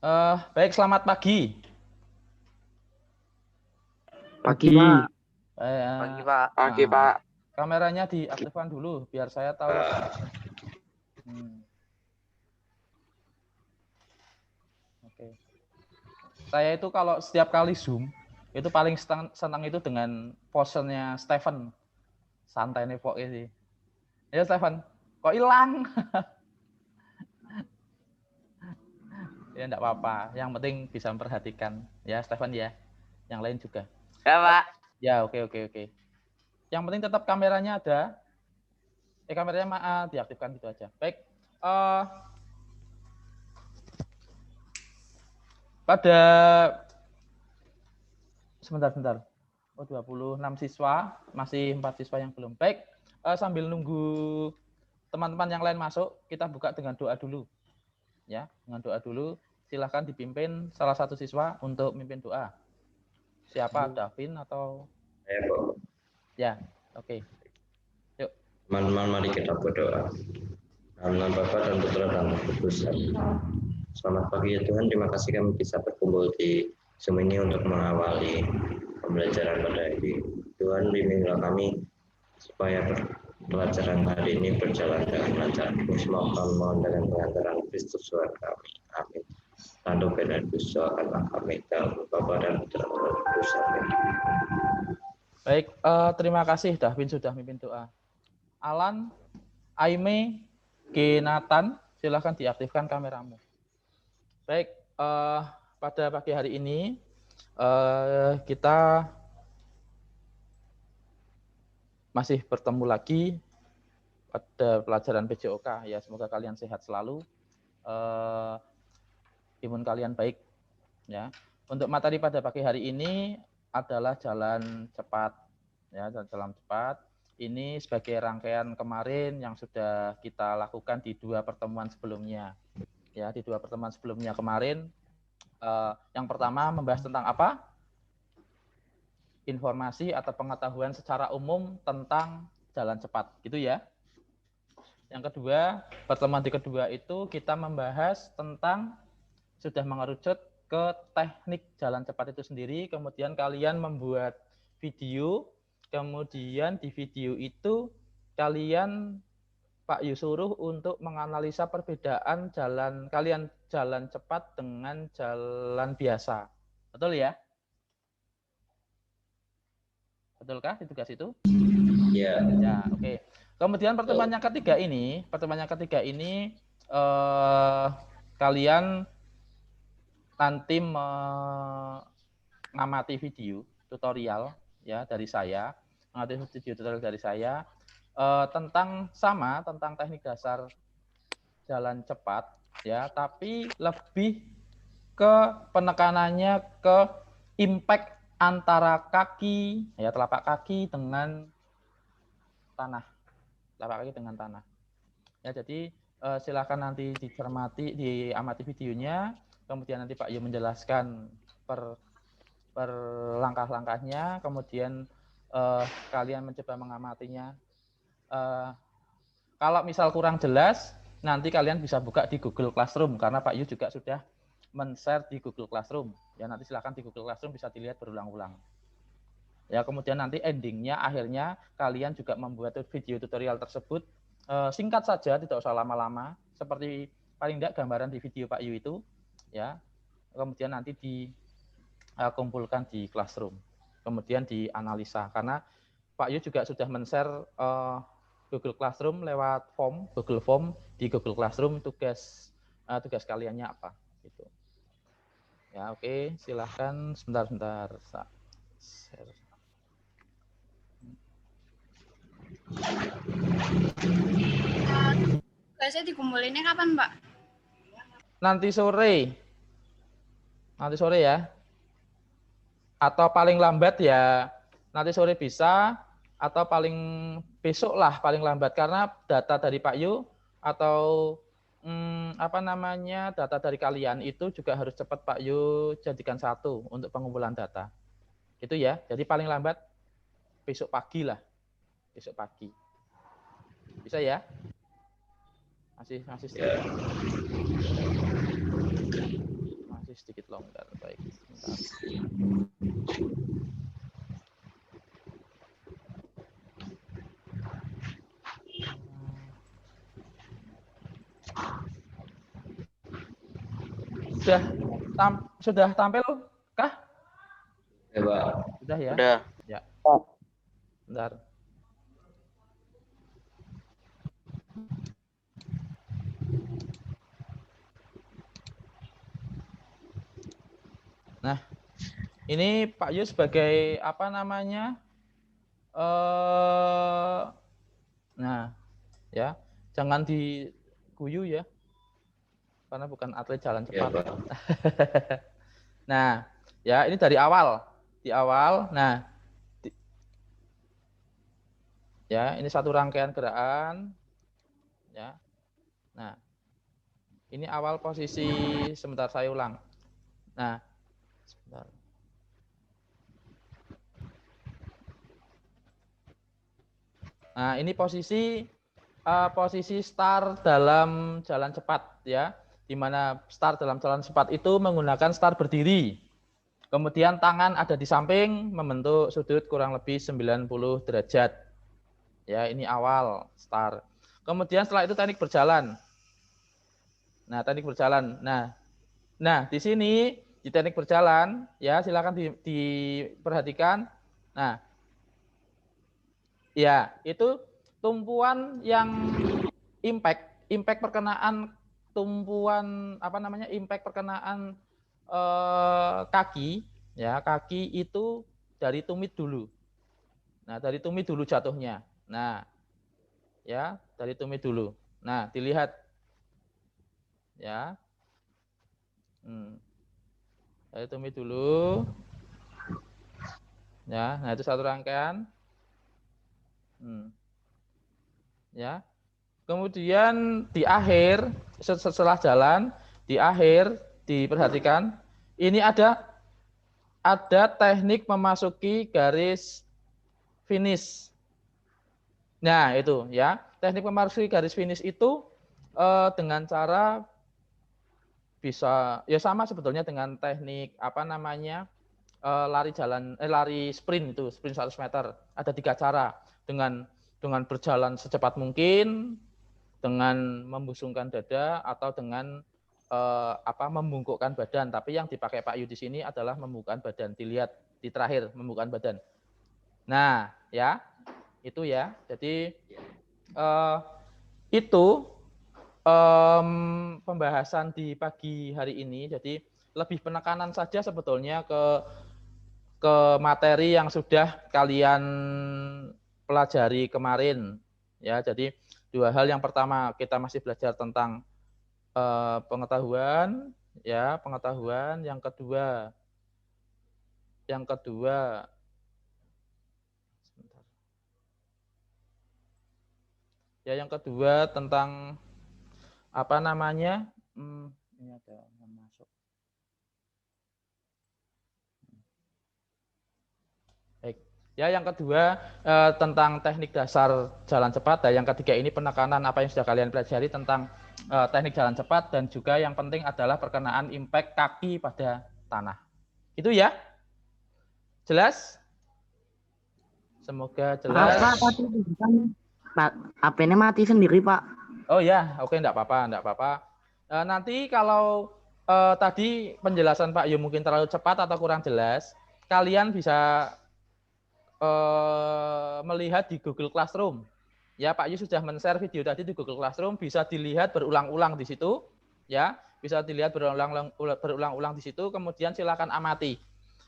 Baik, selamat pagi. Pagi, Pak. Pagi, Pak. Pagi, Pak. Kameranya diaktifkan dulu biar saya tahu. Oke. Saya itu kalau setiap kali Zoom itu paling senang itu dengan pose-nya Stephen. Santai nih pokoknya sih. Ya Stephen, kok hilang? Ya enggak apa-apa, yang penting bisa memperhatikan ya Stephen ya. Yang lain juga. Ya, Pak. Ya, oke. Yang penting tetap kameranya ada. Kameranya diaktifkan gitu aja. Baik. Pada sebentar. Oh, 26 siswa, masih 4 siswa yang belum. Baik, sambil nunggu teman-teman yang lain masuk, kita buka dengan doa dulu. Ya, dengan doa dulu. Silahkan dipimpin salah satu siswa untuk mimpin doa. Siapa? Davin atau? Ya, oke. Yuk. Teman-teman, mari kita berdoa. Dalam nama Bapa dan Putra dan Roh Kudus. Selamat pagi ya Tuhan, terima kasih kami bisa berkumpul di Zoom ini untuk mengawali pembelajaran pada hari ini. Tuhan, bimbinglah kami supaya pelajaran hari ini berjalan dengan lancar. Semoga mohon dengan pengantaran Kristus Tuhan kami. Amin. Lalu benar doakanlah kami dalam Bapa dan Putra dan Roh Kudus. Amin. Baik, terima kasih Davin sudah mimpin doa. Alan, Aime, Nathan, silahkan diaktifkan kameramu. Baik, pada pagi hari ini kita masih bertemu lagi pada pelajaran PJOK ya. Semoga kalian sehat selalu, imun kalian baik ya. Untuk materi pada pagi hari ini adalah jalan cepat ya, jalan cepat. Ini sebagai rangkaian kemarin yang sudah kita lakukan di 2 pertemuan sebelumnya. Ya, di 2 pertemuan sebelumnya kemarin, yang pertama membahas tentang apa? Informasi atau pengetahuan secara umum tentang jalan cepat, gitu ya. Yang kedua, pertemuan di kedua itu kita membahas tentang sudah mengerucut ke teknik jalan cepat itu sendiri, kemudian kalian membuat video, kemudian di video itu kalian Pak Yu suruh untuk menganalisa perbedaan jalan cepat dengan jalan biasa. Betul ya? Betulkah di tugas itu? Ya. Ya, oke. Kemudian pertemuan yang ketiga ini kalian nanti mengamati video tutorial ya dari saya, tentang teknik dasar jalan cepat ya, tapi lebih ke penekanannya ke impact antara kaki ya, telapak kaki dengan tanah. Ya, jadi silakan nanti diamati videonya, kemudian nanti Pak Yu menjelaskan per langkah-langkahnya, kemudian kalian mencoba mengamatinya. Kalau misal kurang jelas, nanti kalian bisa buka di Google Classroom karena Pak Yu juga sudah men-share di Google Classroom. Ya, nanti silakan di Google Classroom bisa dilihat berulang-ulang. Ya, kemudian nanti endingnya, akhirnya kalian juga membuat video tutorial tersebut singkat saja, tidak usah lama-lama, seperti paling tidak gambaran di video Pak Yu itu, ya. Kemudian nanti dikumpulkan di Classroom, kemudian dianalisa karena Pak Yu juga sudah men-share Google Classroom lewat Google Form di Google Classroom tugas kaliannya apa gitu. Ya, oke, silahkan sebentar. Tugasnya dikumpulinnya kapan, Pak? Nanti sore ya. Atau paling lambat ya nanti sore bisa, atau paling besok lah paling lambat, karena data dari Pak Yu atau data dari kalian itu juga harus cepat Pak Yu jadikan satu untuk pengumpulan data. Itu ya. Jadi paling lambat besok pagi lah. Besok pagi. Bisa ya? Masih masih sedikit longgar. Baik, sebentar. Sudah tampil kah? Ya, Pak. Sudah ya? Udah. Ya. Bentar. Nah, ini Pak Yu sebagai apa namanya? Nah, ya, jangan diguyu ya, karena bukan atlet jalan Ya, cepat. Pak. Nah, ya ini dari awal, di awal. Nah, ya ini satu rangkaian gerakan, ya. Nah, ini awal posisi. Sebentar saya ulang. Nah, sebentar. Nah, ini posisi start dalam jalan cepat ya. Di mana start dalam jalan cepat itu menggunakan start berdiri. Kemudian tangan ada di samping membentuk sudut kurang lebih 90 derajat. Ya, ini awal start. Kemudian setelah itu teknik berjalan. Nah, teknik berjalan. Nah, di sini di teknik berjalan ya silakan diperhatikan. Nah, ya, itu tumpuan yang impact perkenaan tumpuan apa namanya? Impact perkenaan kaki ya, kaki itu dari tumit dulu. Nah, dari tumit dulu jatuhnya. Nah, ya, dari tumit dulu. Nah, dilihat ya. Dari tumit dulu. Ya, nah itu satu rangkaian. Ya. Kemudian di akhir setelah jalan, di akhir diperhatikan ini ada teknik memasuki garis finish. Nah, itu ya. Teknik memasuki garis finish itu dengan cara bisa ya sama sebetulnya dengan teknik apa namanya? Lari sprint itu, sprint 100 meter. Ada 3 cara. Dengan berjalan secepat mungkin, dengan membusungkan dada, atau dengan membungkukkan badan. Tapi yang dipakai Pak Yu di sini adalah membungkukkan badan. Dilihat di terakhir membungkukkan badan. Nah, ya. Itu ya. Jadi itu pembahasan di pagi hari ini. Jadi lebih penekanan saja sebetulnya ke materi yang sudah kalian pelajari kemarin. Ya, jadi 2 hal. Yang pertama, kita masih belajar tentang pengetahuan, ya, pengetahuan. Yang kedua sebentar. Ya, yang kedua tentang apa namanya? Ini ada yang masuk. Baik. Ya, yang kedua tentang teknik dasar jalan cepat, dan yang ketiga ini penekanan apa yang sudah kalian pelajari tentang teknik jalan cepat, dan juga yang penting adalah perkenaan impact kaki pada tanah. Itu ya? Jelas? Semoga jelas. Pak, HP-nya mati sendiri, Pak. Oh ya, oke, enggak apa-apa. Nanti kalau tadi penjelasan Pak Yu mungkin terlalu cepat atau kurang jelas, kalian bisa melihat di Google Classroom. Ya, Pak Yu sudah men-share video tadi di Google Classroom, bisa dilihat berulang-ulang di situ, ya, bisa dilihat berulang-ulang di situ. Kemudian silakan amati,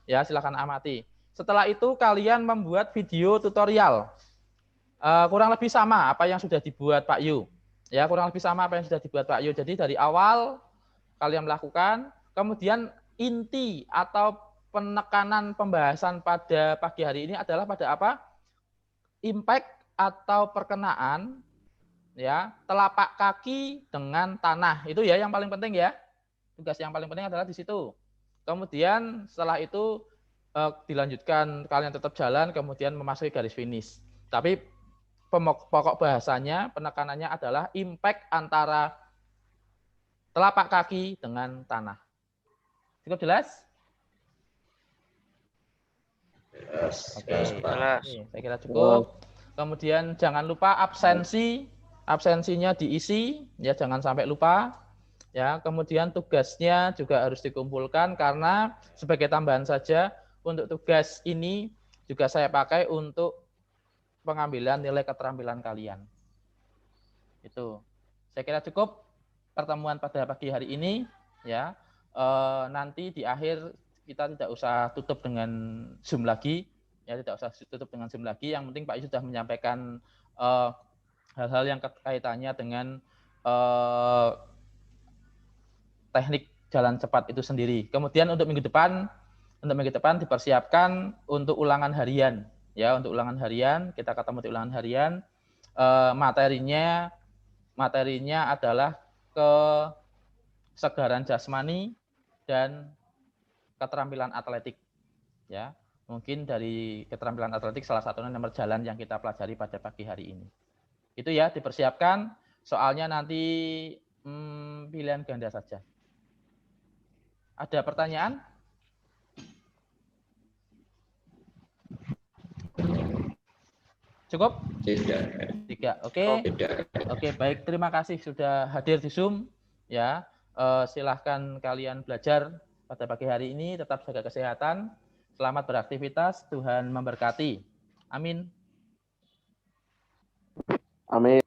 ya, silakan amati. Setelah itu kalian membuat video tutorial, kurang lebih sama apa yang sudah dibuat Pak Yu, ya, kurang lebih sama apa yang sudah dibuat Pak Yu. Jadi dari awal kalian melakukan, kemudian inti atau penekanan pembahasan pada pagi hari ini adalah pada apa? Impact atau perkenaan ya telapak kaki dengan tanah. Itu ya yang paling penting ya. Tugas yang paling penting adalah di situ. Kemudian setelah itu dilanjutkan, kalian tetap jalan, kemudian memasuki garis finish. Tapi pokok bahasanya, penekanannya adalah impact antara telapak kaki dengan tanah. Cukup jelas? Oke, Jelas. saya kira cukup. Kemudian jangan lupa absensinya diisi, ya jangan sampai lupa. Ya, kemudian tugasnya juga harus dikumpulkan karena sebagai tambahan saja untuk tugas ini juga saya pakai untuk pengambilan nilai keterampilan kalian. Itu. Saya kira cukup pertemuan pada pagi hari ini, ya. Nanti di akhir kita tidak usah tutup dengan Zoom lagi, ya tidak usah tutup dengan Zoom lagi. Yang penting Pak Yu sudah menyampaikan hal-hal yang kaitannya dengan teknik jalan cepat itu sendiri. Kemudian untuk minggu depan dipersiapkan untuk ulangan harian, ya untuk ulangan harian kita ketemu di ulangan harian. Materinya adalah kesegaran jasmani dan keterampilan atletik, ya mungkin dari keterampilan atletik salah satunya nomor jalan yang kita pelajari pada pagi hari ini. Itu ya dipersiapkan. Soalnya nanti pilihan ganda saja. Ada pertanyaan? Cukup? Tidak. Oke. Oke, baik. Terima kasih sudah hadir di Zoom. Ya, silahkan kalian belajar pada pagi hari ini. Tetap jaga kesehatan. Selamat beraktivitas. Tuhan memberkati. Amin. Amin.